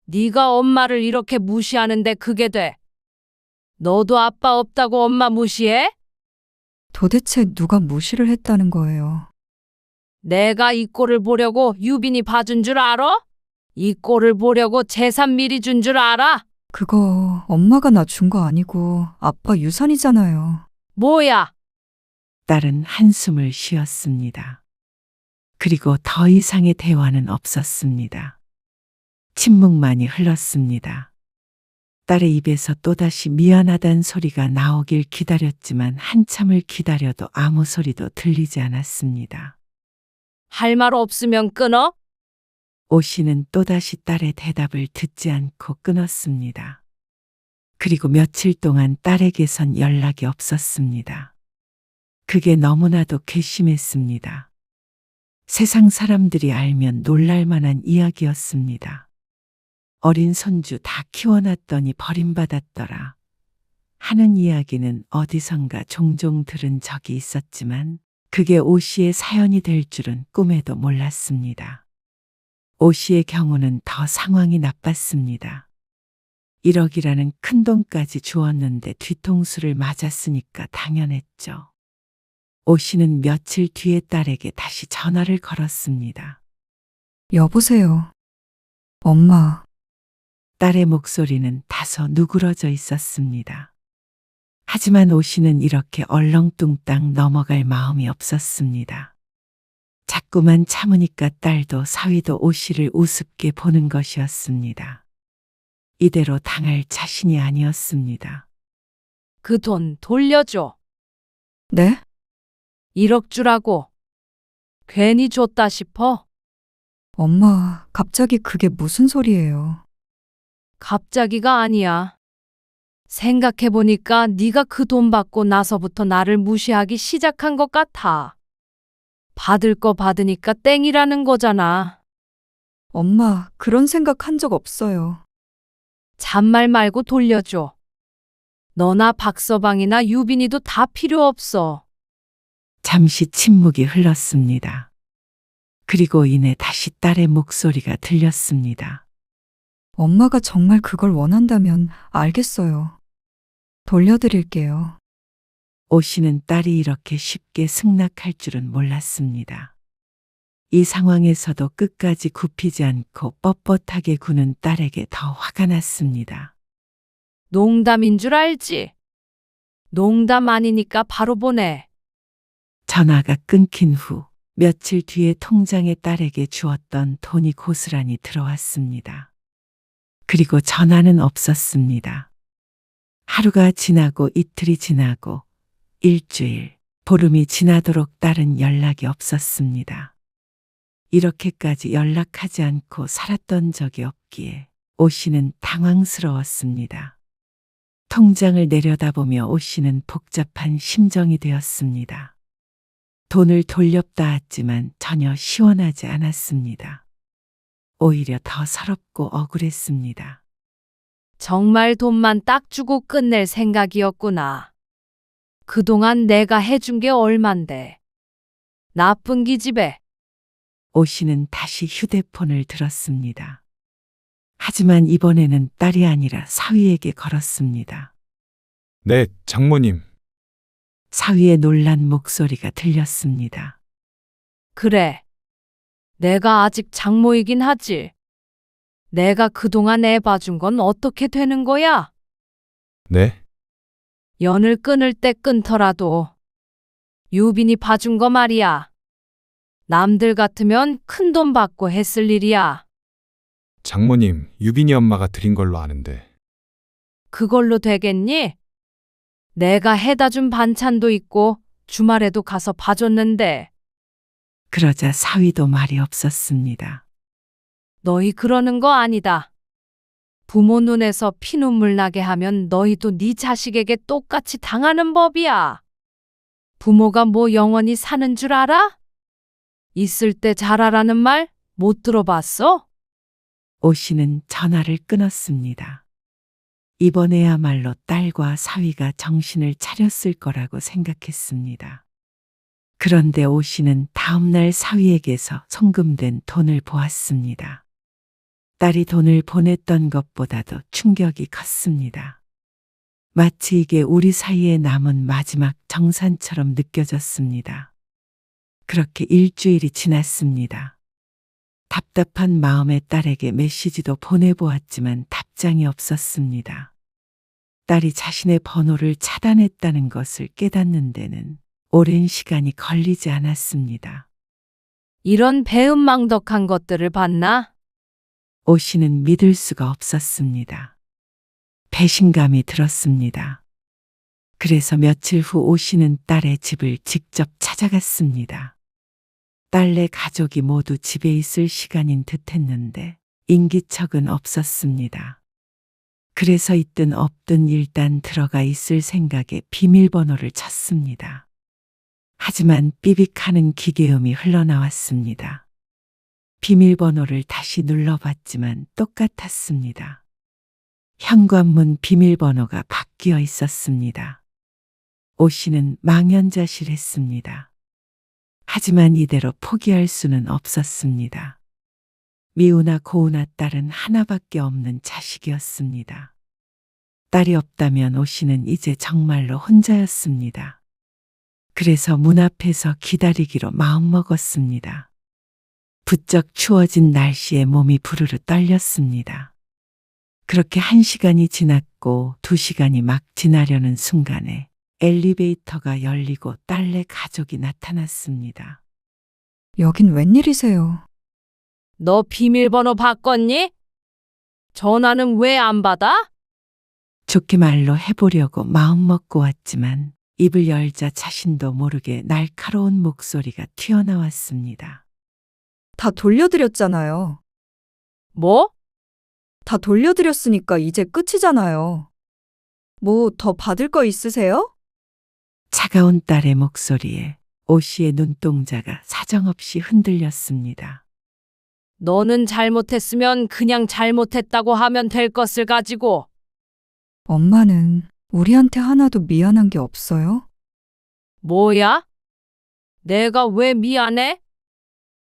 Speaker 1: 네가 엄마를 이렇게 무시하는데 그게 돼. 너도 아빠 없다고 엄마 무시해?
Speaker 2: 도대체 누가 무시를 했다는 거예요?
Speaker 1: 내가 이 꼴을 보려고 유빈이 봐준 줄 알아? 이 꼴을 보려고 재산 미리 준 줄 알아?
Speaker 2: 그거 엄마가 나 준 거 아니고 아빠 유산이잖아요.
Speaker 1: 뭐야?
Speaker 3: 딸은 한숨을 쉬었습니다. 그리고 더 이상의 대화는 없었습니다. 침묵만이 흘렀습니다. 딸의 입에서 또다시 미안하단 소리가 나오길 기다렸지만 한참을 기다려도 아무 소리도 들리지 않았습니다.
Speaker 1: 할 말 없으면 끊어?
Speaker 3: 오 씨는 또다시 딸의 대답을 듣지 않고 끊었습니다. 그리고 며칠 동안 딸에게선 연락이 없었습니다. 그게 너무나도 괘씸했습니다. 세상 사람들이 알면 놀랄 만한 이야기였습니다. 어린 손주 다 키워놨더니 버림받았더라 하는 이야기는 어디선가 종종 들은 적이 있었지만 그게 오 씨의 사연이 될 줄은 꿈에도 몰랐습니다. 오 씨의 경우는 더 상황이 나빴습니다. 1억이라는 큰 돈까지 주었는데 뒤통수를 맞았으니까 당연했죠. 오 씨는 며칠 뒤에 딸에게 다시 전화를 걸었습니다.
Speaker 2: 여보세요. 엄마,
Speaker 3: 딸의 목소리는 다소 누그러져 있었습니다. 하지만 오 씨는 이렇게 얼렁뚱땅 넘어갈 마음이 없었습니다. 자꾸만 참으니까 딸도 사위도 오 씨를 우습게 보는 것이었습니다. 이대로 당할 자신이 아니었습니다.
Speaker 1: 그 돈 돌려줘.
Speaker 2: 네?
Speaker 1: 1억 주라고. 괜히 줬다 싶어?
Speaker 2: 엄마, 갑자기 그게 무슨 소리예요?
Speaker 1: 갑자기가 아니야. 생각해보니까 네가 그 돈 받고 나서부터 나를 무시하기 시작한 것 같아. 받을 거 받으니까 땡이라는 거잖아.
Speaker 2: 엄마, 그런 생각 한 적 없어요.
Speaker 1: 잔말 말고 돌려줘. 너나 박서방이나 유빈이도 다 필요 없어.
Speaker 3: 잠시 침묵이 흘렀습니다. 그리고 이내 다시 딸의 목소리가 들렸습니다.
Speaker 2: 엄마가 정말 그걸 원한다면 알겠어요. 돌려드릴게요.
Speaker 3: 오 씨는 딸이 이렇게 쉽게 승낙할 줄은 몰랐습니다. 이 상황에서도 끝까지 굽히지 않고 뻣뻣하게 구는 딸에게 더 화가 났습니다.
Speaker 1: 농담인 줄 알지? 농담 아니니까 바로 보내.
Speaker 3: 전화가 끊긴 후 며칠 뒤에 통장에 딸에게 주었던 돈이 고스란히 들어왔습니다. 그리고 전화는 없었습니다. 하루가 지나고 이틀이 지나고 일주일, 보름이 지나도록 딸은 연락이 없었습니다. 이렇게까지 연락하지 않고 살았던 적이 없기에 오 씨는 당황스러웠습니다. 통장을 내려다보며 오 씨는 복잡한 심정이 되었습니다. 돈을 돌렸다 했지만 전혀 시원하지 않았습니다. 오히려 더 서럽고 억울했습니다.
Speaker 1: 정말 돈만 딱 주고 끝낼 생각이었구나. 그동안 내가 해준 게 얼만데. 나쁜 기집애.
Speaker 3: 오 씨는 다시 휴대폰을 들었습니다. 하지만 이번에는 딸이 아니라 사위에게 걸었습니다.
Speaker 5: 네, 장모님.
Speaker 3: 사위의 놀란 목소리가 들렸습니다.
Speaker 1: 그래. 내가 아직 장모이긴 하지. 내가 그동안 애 봐준 건 어떻게 되는 거야?
Speaker 5: 네?
Speaker 1: 연을 끊을 때 끊더라도 유빈이 봐준 거 말이야. 남들 같으면 큰돈 받고 했을 일이야.
Speaker 5: 장모님, 유빈이 엄마가 드린 걸로 아는데.
Speaker 1: 그걸로 되겠니? 내가 해다 준 반찬도 있고 주말에도 가서 봐줬는데
Speaker 3: 그러자 사위도 말이 없었습니다.
Speaker 1: 너희 그러는 거 아니다. 부모 눈에서 피눈물 나게 하면 너희도 네 자식에게 똑같이 당하는 법이야. 부모가 뭐 영원히 사는 줄 알아? 있을 때 잘하라는 말 못 들어봤어?
Speaker 3: 오 씨는 전화를 끊었습니다. 이번에야말로 딸과 사위가 정신을 차렸을 거라고 생각했습니다. 그런데 오 씨는 다음날 사위에게서 송금된 돈을 보았습니다. 딸이 돈을 보냈던 것보다도 충격이 컸습니다. 마치 이게 우리 사이에 남은 마지막 정산처럼 느껴졌습니다. 그렇게 일주일이 지났습니다. 답답한 마음에 딸에게 메시지도 보내보았지만 답장이 없었습니다. 딸이 자신의 번호를 차단했다는 것을 깨닫는 데는 오랜 시간이 걸리지 않았습니다.
Speaker 1: 이런 배은망덕한 것들을 봤나?
Speaker 3: 오 씨는 믿을 수가 없었습니다. 배신감이 들었습니다. 그래서 며칠 후 오 씨는 딸의 집을 직접 찾아갔습니다. 딸네 가족이 모두 집에 있을 시간인 듯 했는데 인기척은 없었습니다. 그래서 있든 없든 일단 들어가 있을 생각에 비밀번호를 쳤습니다. 하지만 삐빅하는 기계음이 흘러나왔습니다. 비밀번호를 다시 눌러봤지만 똑같았습니다. 현관문 비밀번호가 바뀌어 있었습니다. 오 씨는 망연자실했습니다. 하지만 이대로 포기할 수는 없었습니다. 미우나 고우나 딸은 하나밖에 없는 자식이었습니다. 딸이 없다면 오 씨는 이제 정말로 혼자였습니다. 그래서 문 앞에서 기다리기로 마음먹었습니다. 부쩍 추워진 날씨에 몸이 부르르 떨렸습니다. 그렇게 1시간이 지났고 2시간이 막 지나려는 순간에 엘리베이터가 열리고 딸네 가족이 나타났습니다.
Speaker 2: 여긴 웬일이세요?
Speaker 1: 너 비밀번호 바꿨니? 전화는 왜 안 받아?
Speaker 3: 좋게 말로 해보려고 마음먹고 왔지만 입을 열자 자신도 모르게 날카로운 목소리가 튀어나왔습니다.
Speaker 2: 다 돌려드렸잖아요.
Speaker 1: 뭐?
Speaker 2: 다 돌려드렸으니까 이제 끝이잖아요. 뭐 더 받을 거 있으세요?
Speaker 3: 차가운 딸의 목소리에 오 씨의 눈동자가 사정없이 흔들렸습니다.
Speaker 1: 너는 잘못했으면 그냥 잘못했다고 하면 될 것을 가지고
Speaker 2: 엄마는 우리한테 하나도 미안한 게 없어요?
Speaker 1: 뭐야? 내가 왜 미안해?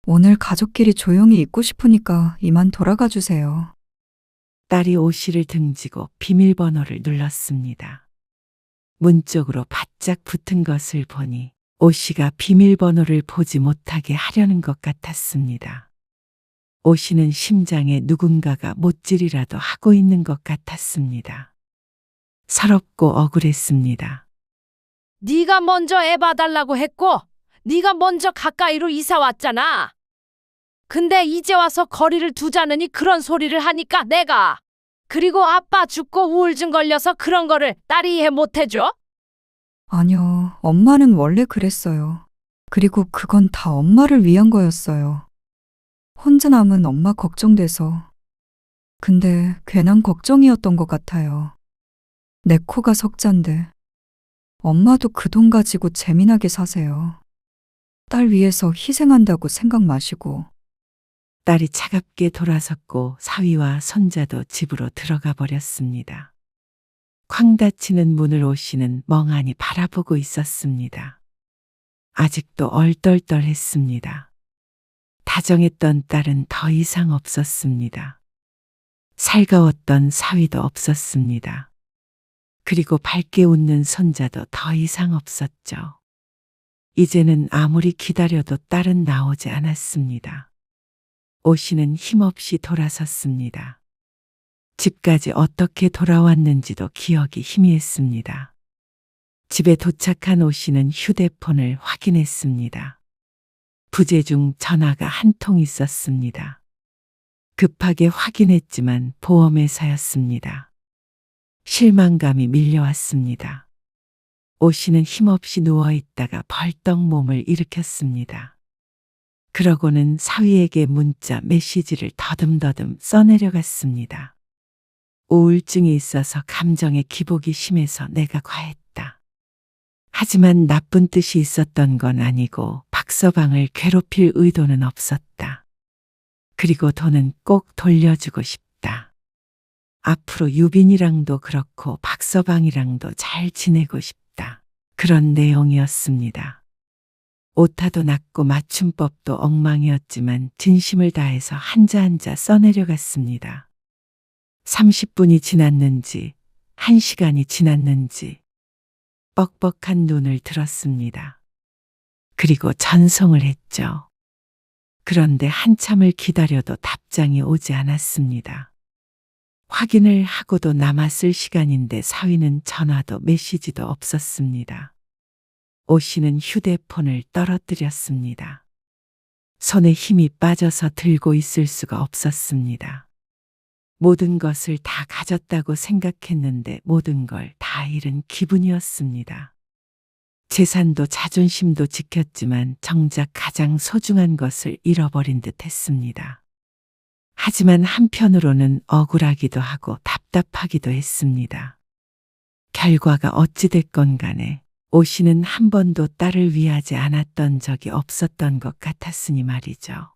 Speaker 2: 오늘 가족끼리 조용히 있고 싶으니까 이만 돌아가 주세요.
Speaker 3: 딸이 오 씨를 등지고 비밀번호를 눌렀습니다. 문 쪽으로 바짝 붙은 것을 보니 오 씨가 비밀번호를 보지 못하게 하려는 것 같았습니다. 오 씨는 심장에 누군가가 못질이라도 하고 있는 것 같았습니다. 서럽고 억울했습니다.
Speaker 1: 네가 먼저 애 봐달라고 했고 네가 먼저 가까이로 이사 왔잖아. 근데 이제 와서 거리를 두자느니 그런 소리를 하니까 내가 그리고 아빠 죽고 우울증 걸려서 그런 거를 딸이 이해 못 해줘?
Speaker 2: 아니요, 엄마는 원래 그랬어요. 그리고 그건 다 엄마를 위한 거였어요. 혼자 남은 엄마 걱정돼서. 근데 괜한 걱정이었던 것 같아요. 내 코가 석잔데. 엄마도 그 돈 가지고 재미나게 사세요. 딸 위해서 희생한다고 생각 마시고.
Speaker 3: 딸이 차갑게 돌아섰고 사위와 손자도 집으로 들어가 버렸습니다. 쾅 닫히는 문을 오 씨는 멍하니 바라보고 있었습니다. 아직도 얼떨떨했습니다. 다정했던 딸은 더 이상 없었습니다. 살가웠던 사위도 없었습니다. 그리고 밝게 웃는 손자도 더 이상 없었죠. 이제는 아무리 기다려도 딸은 나오지 않았습니다. 오 씨는 힘없이 돌아섰습니다. 집까지 어떻게 돌아왔는지도 기억이 희미했습니다. 집에 도착한 오 씨는 휴대폰을 확인했습니다. 부재 중 전화가 한 통 있었습니다. 급하게 확인했지만 보험회사였습니다. 실망감이 밀려왔습니다. 오 씨는 힘없이 누워있다가 벌떡 몸을 일으켰습니다. 그러고는 사위에게 문자 메시지를 더듬더듬 써내려갔습니다. 우울증이 있어서 감정의 기복이 심해서 내가 과했다. 하지만 나쁜 뜻이 있었던 건 아니고 박서방을 괴롭힐 의도는 없었다. 그리고 돈은 꼭 돌려주고 싶다. 앞으로 유빈이랑도 그렇고 박서방이랑도 잘 지내고 싶다. 그런 내용이었습니다. 오타도 낮고 맞춤법도 엉망이었지만 진심을 다해서 한자 한자 써내려갔습니다. 30분이 지났는지 1시간이 지났는지 뻑뻑한 눈을 들었습니다. 그리고 전송을 했죠. 그런데 한참을 기다려도 답장이 오지 않았습니다. 확인을 하고도 남았을 시간인데 사위는 전화도 메시지도 없었습니다. 오 씨는 휴대폰을 떨어뜨렸습니다. 손에 힘이 빠져서 들고 있을 수가 없었습니다. 모든 것을 다 가졌다고 생각했는데 모든 걸 다 잃은 기분이었습니다. 재산도 자존심도 지켰지만 정작 가장 소중한 것을 잃어버린 듯 했습니다. 하지만 한편으로는 억울하기도 하고 답답하기도 했습니다. 결과가 어찌됐건 간에 오 씨는 한 번도 딸을 위하지 않았던 적이 없었던 것 같았으니 말이죠.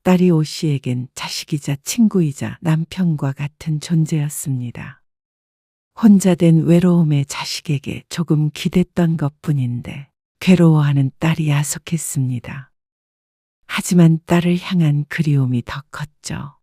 Speaker 3: 딸이 오 씨에겐 자식이자 친구이자 남편과 같은 존재였습니다. 혼자 된 외로움의 자식에게 조금 기댔던 것뿐인데 괴로워하는 딸이 야속했습니다. 하지만 딸을 향한 그리움이 더 컸죠.